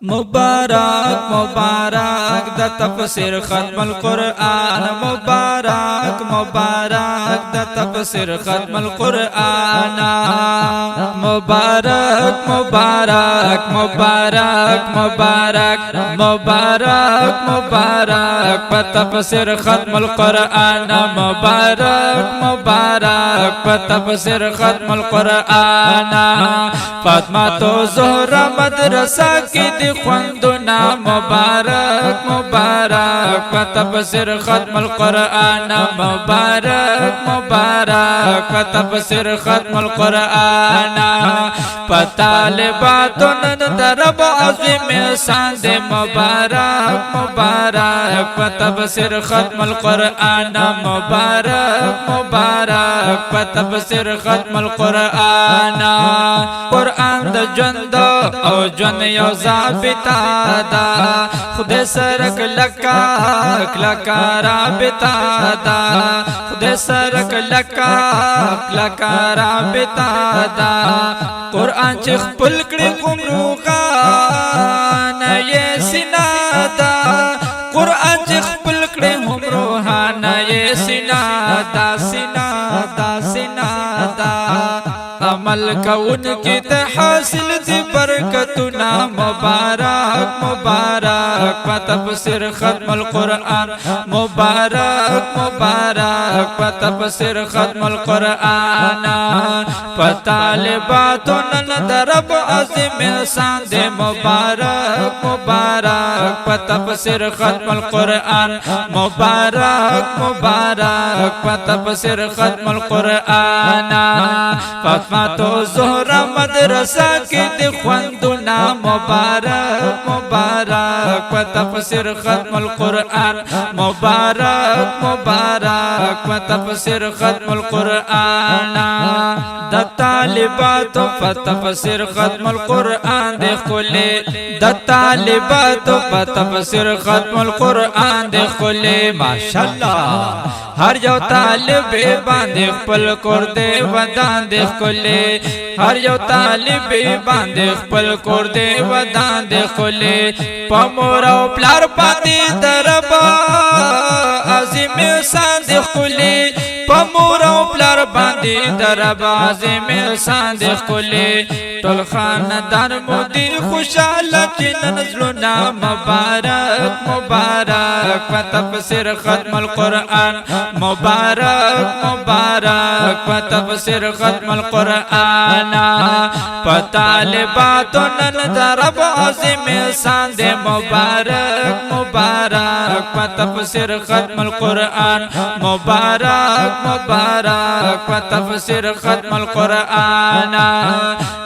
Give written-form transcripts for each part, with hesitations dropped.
مبارک مبارک د تفسیر ختم القرآن مبارک مبارک د تفسیر ختم القرآن مبارک مبارک مبارک مبارک مبارک مبارک په تفسیر ختم القرآن مبارک مبارک په تفسیر ختم القرآن فاطمه تو زهرا مدرسه کی خوندنا مبارک مبارک په تفسیر ختم القرآن مبارک مبارک په تفسیر ختم القرآن په طالباتو نن درب عظیم احسان دے مبارک مبارک په تفسیر ختم القرآن مبارک مبارک په تفسیر ختم القرآن قرآن د ژوند او ژوند یو ضابطه ده خدای سره کلکا کلکا رابطه ده خدای سره کلکا کلکا رابطه ده قرآن چې خپل کړي عمروغان یې سینا ده قرآن چې خپل کړي عمروغان یې سینا ده سینا ده سینا ده عمل کون کی ته حاصل دی برکتنا مبارک مبارک په تفسیر ختم القرآن مبارک مبارک په تفسیر ختم القرآن په طالباتو نن درب عظیم احسان دی مبارک مبارک په تفسیر ختم القرآن مبارک مبارک په تفسیر ختم القرآن فاطمه تو زهرا مدرسه کی دی خوندنا مبارک مبارک په تفسیر ختم القرآن مبارک مبارک په تفسیر ختم القرآن د طالباتو په تفسیر ختم القرآن دی خلی د طالباتو په تفسیر ختم القرآن دی خلی ماشاءالله هر یو طالب باندې خپل کور دی ودان دی خلی هر یو طالب باندې خپل کور دی ودان دی خلی په مور او پلار باندې دربا عظیم احسان دی خلی په مور او پلار باندې دربا عظیم احسان دی خلی ټول خاندان مو دی خوشاله چې نن زړونه مبارک مبارک په تفسیر ختم القرآن مبارک مبارک په تفسیر ختم القرآن په طالباتو نن درب عظیم احسان دی مبارک مبارک په تفسیر ختم القرآن مبارک مبارک په تفسیر ختم القرآن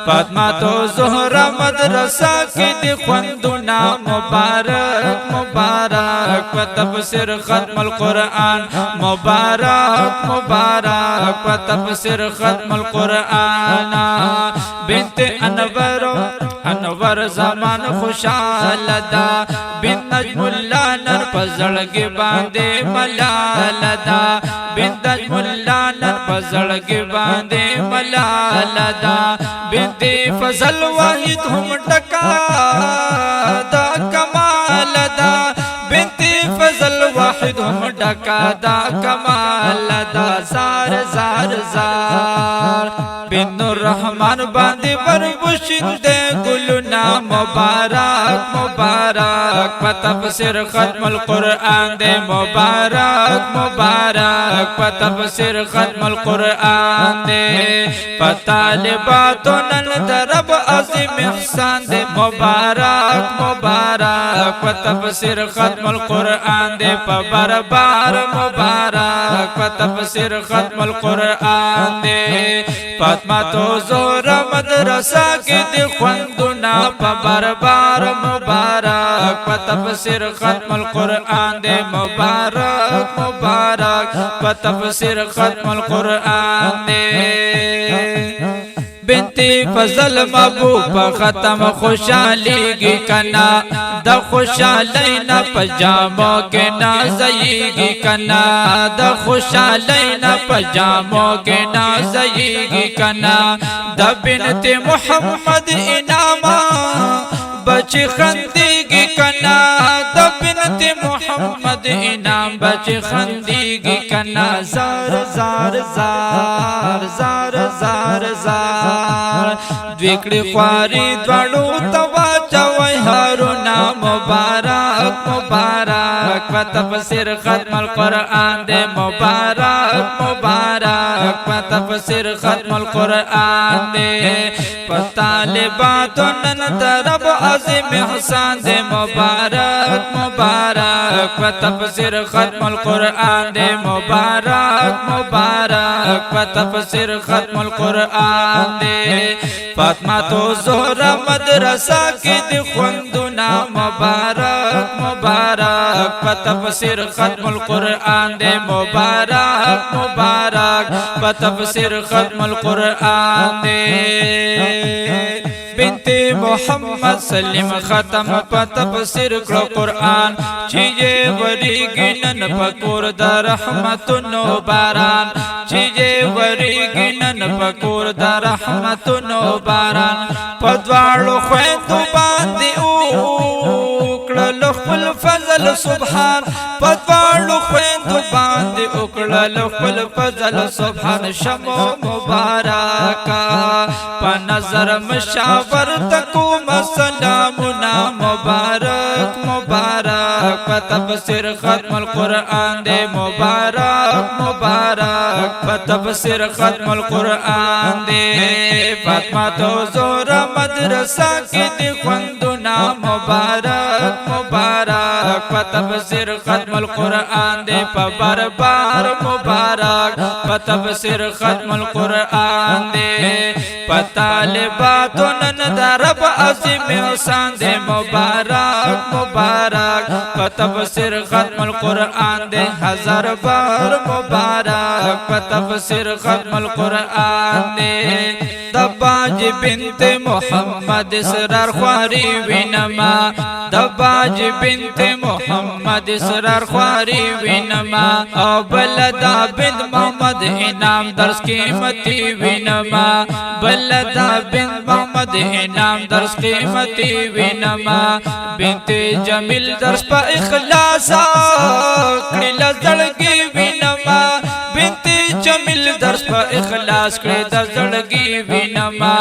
فاطمه تو زهرا مدرسه کی دی خوندنا مبارک مبارک په تفسیر ختم القرآن مبارک مبارک په تفسیر ختم القرآن بنت انور زمان خوشاله ده بنت نجم الله نن پزړګي باندې ملال ده بنت نجم الله نن پزړګي باندې ملال ده بنت فضل واحد هم ټکا دا کمال ده بنت فضل واحد هم ټکا دا کمال ده زار زار زار بن الرحمن باندې بربشند ګلنا مبارک مبارک په تفسیر ختم القرآن دے مبارک مبارک په تفسیر ختم القرآن دے په طالباتو نن درب عظیم احسان دے مبارک مبارک په تفسیر ختم القرآن دے په بربار مبارک په تفسیر ختم القرآن دے فاطمه تو زهرا مدرسه کی دی خوندنا په بربار مبارک په تفسیر ختم القرآن دے مبارک مبارک په تفسیر ختم القرآن دے بنتی فضل محبوب ختم خوشحالیگی کنا د خوشحالی نا پجامو کے نازئیگی کنا د خوشحالی نا پجامو کے نازئیگی کنا د بنت محمد انعام بچی خندیگی کنا دا بنت محمد انام بچی خندیگی کنا زار زار زار زار زار زار دویکڑی خواری دوڑو توا چوئی حرونا مبارک مبارک و تفسیر ختم القرآن دے مبارک مبارک و تفسیر ختم القرآن دے طالباتو نن رب عظیم احسان دے مبارک مبارک و تفسیر ختم القرآن دے مبارک مبارک و تفسیر ختم القرآن دے فاطمہ تو زہرا مدرسہ کی دی خوندنا مبارک مبارک و تفسیر ختم القرآن دے مبارک مبارک و تفسیر ختم القرآن دے بنت محمد سلیم ختم پا تفسیر کرو قرآن چیجے وریگی نن پکور دا رحمت نو باران چیجے وریگی نن پکور دا رحمت نو باران پدوارو خویندو باندی اکڑلو خپل فضل سبحان پدوارو خویندو باندی اکڑلو خپل فضل سبحان شمو مبارکا پا نظر مشاور تکوم سلامنا مبارک مبارک و تفسیر ختم القرآن دے مبارک مبارک و تفسیر ختم القرآن دے فاطمہ تو زہرا مدرسہ کی دی خوندنا مبارک مبارک و تفسیر ختم القرآن دے پا بار بار مبارک و تفسیر ختم القرآن دے پا طالباتو نن دا رب عظیم احسان دے مبارک مبارک و تفسیر ختم القرآن دے ہزار بار مبارک و تفسیر ختم القرآن دے دباج بنت محمد اسرار خواری وینما دباج بنت محمد اسرار خواری وینما او بلدا بنت محمد انام درس قیمتی وینما بلدا بنت محمد انام درس قیمتی وینما بنت جمیل درس پا اخلاصا کڑی لزڑگی وینما بنت جمیل درس پا اخلاص کڑی لزڑگی وینما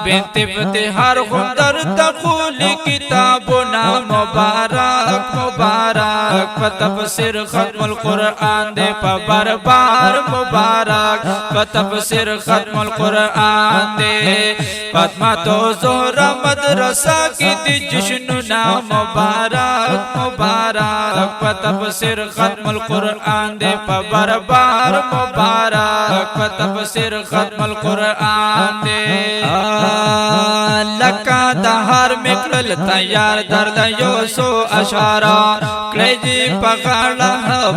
بنت فتحار خندر تقول کتابنا مبارک مبارک و تفسیر ختم القرآن دے پا بار بار مبارک و تفسیر ختم القرآن دے فاطمہ تو زہرا مدرسہ کی دی جشننا مبارک مبارک و تفسیر ختم القرآن دے پا بار بار مبارک و تفسیر ختم القرآن دے لکا دہار مکرل تیار درد یوسو اشارا کلیجی پغاڑا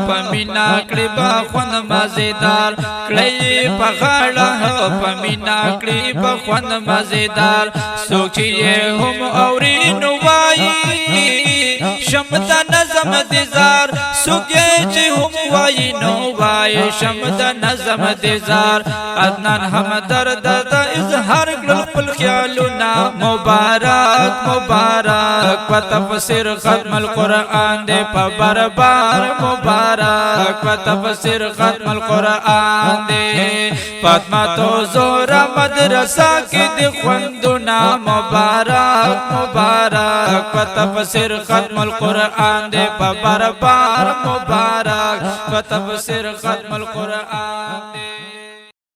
پمینا کلیبا خوند مزیدار کلیجی پغاڑا پمینا کلیبا خوند مزیدار سوچیے ہم اورین وائی شمتا نظم دیزار سوچیے چی ہم وائی نو وائی شمتا نظم دیزار ادنان ہم درد دا اظہار گلقل خیالنا مبارک مبارک و تفسیر ختم القرآن دے پا بار بار مبارک و تفسیر ختم القرآن دے فاطمہ تو زہرا مدرسہ کی دی خوندنا مبارک مبارک و تفسیر ختم القرآن دے پا بار بار مبارک و تفسیر ختم القرآن دے